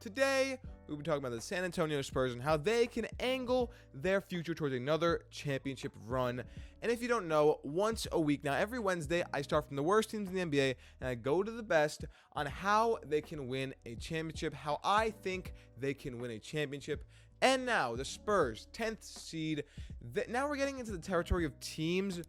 Today, we'll be talking about the San Antonio Spurs and how they can angle their future towards another championship run. And if you don't know, once a week now, every Wednesday, I start from the worst teams in the NBA and I go to the best on how they can win a championship, how I think they can win a championship. And now, the Spurs, 10th seed. Now we're getting into the territory of teams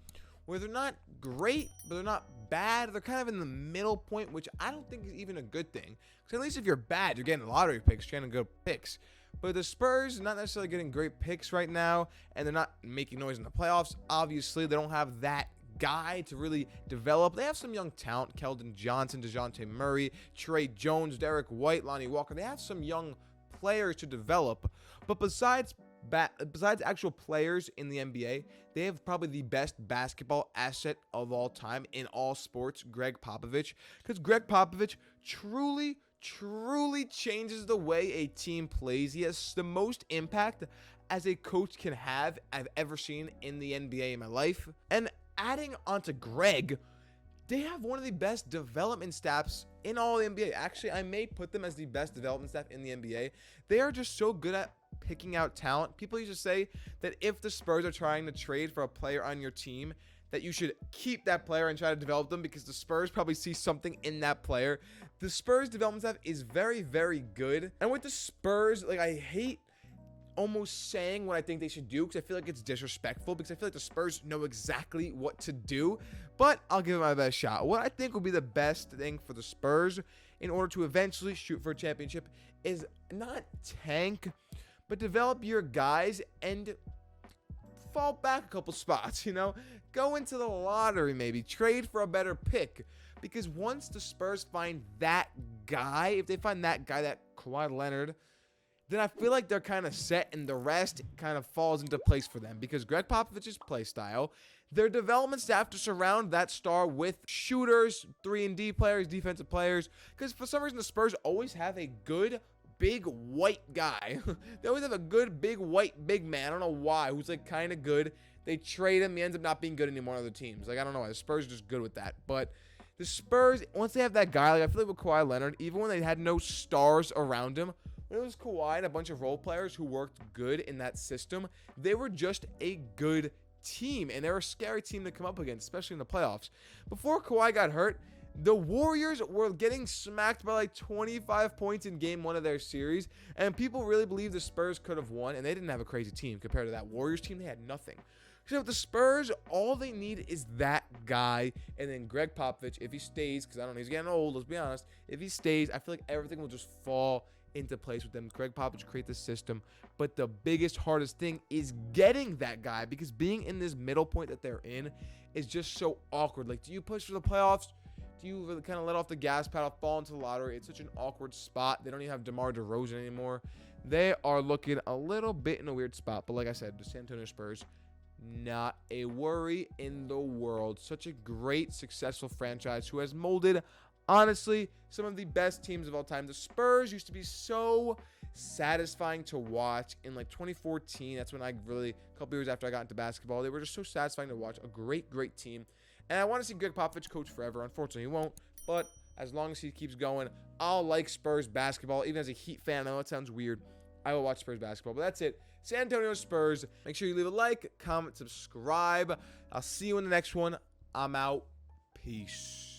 where they're not great, but they're not bad. They're kind of in the middle point, which I don't think is even a good thing. Because at least if you're bad, you're getting lottery picks, you're getting good picks. But the Spurs not necessarily getting great picks right now, and they're not making noise in the playoffs. Obviously, they don't have that guy to really develop. They have some young talent, Keldon Johnson, DeJounte Murray, Trey Jones, Derek White, Lonnie Walker. They have some young players to develop. But besides actual players in the NBA, they have probably the best basketball asset of all time in all sports, Gregg Popovich. Because Gregg Popovich truly changes the way a team plays. He has the most impact as a coach can have I've ever seen in the NBA in my life. And adding onto Gregg, they have one of the best development staffs in all the NBA. Actually, I may put them as the best development staff in the NBA. They are just so good at picking out talent. People used to say that if the Spurs are trying to trade for a player on your team, that you should keep that player and try to develop them because the Spurs probably see something in that player. The Spurs development staff is very, very good. And with the Spurs, like, I hate almost saying what I think they should do because I feel like it's disrespectful, because I feel like the Spurs know exactly what to do, but I'll give it my best shot. What I think will be the best thing for the Spurs in order to eventually shoot for a championship is not tank, but develop your guys and fall back a couple spots, go into the lottery, maybe trade for a better pick. Because once the Spurs find that guy, if they find that guy, that Kawhi Leonard, then I feel like they're kind of set and the rest kind of falls into place for them. Because Gregg Popovich's play style, their development staff to surround that star with shooters, 3-and-D players, defensive players. Because for some reason, the Spurs always have a good big white guy. They always have a good big white big man. I don't know why. Who's like kind of good. They trade him. He ends up not being good anymore on other teams. Like, I don't know why. The Spurs are just good with that. But the Spurs, once they have that guy, like I feel like with Kawhi Leonard, even when they had no stars around him, when it was Kawhi and a bunch of role players who worked good in that system, they were just a good team. And they're a scary team to come up against, especially in the playoffs. Before Kawhi got hurt, the Warriors were getting smacked by like 25 points in game one of their series, and people really believe the Spurs could have won, and they didn't have a crazy team compared to that Warriors team. They had nothing. So with the Spurs, all they need is that guy, and then Gregg Popovich, if he stays, because I don't know, he's getting old, let's be honest. If he stays, I feel like everything will just fall into place with them. Gregg Popovich create the system, but the biggest, hardest thing is getting that guy, because being in this middle point that they're in is just so awkward. Like, do you push for the playoffs? Do you really kind of let off the gas pedal, fall into the lottery? It's such an awkward spot. They don't even have DeMar DeRozan anymore. They are looking a little bit in a weird spot. But like I said, the San Antonio Spurs, not a worry in the world. Such a great, successful franchise who has molded, honestly, some of the best teams of all time. The Spurs used to be so satisfying to watch in like 2014. That's when a couple years after I got into basketball, they were just so satisfying to watch. A great team. And I want to see Gregg Popovich coach forever. Unfortunately, he won't. But as long as he keeps going, I'll like Spurs basketball. Even as a Heat fan, I know it sounds weird, I will watch Spurs basketball. But that's it. San Antonio Spurs. Make sure you leave a like, comment, subscribe. I'll see you in the next one. I'm out. Peace.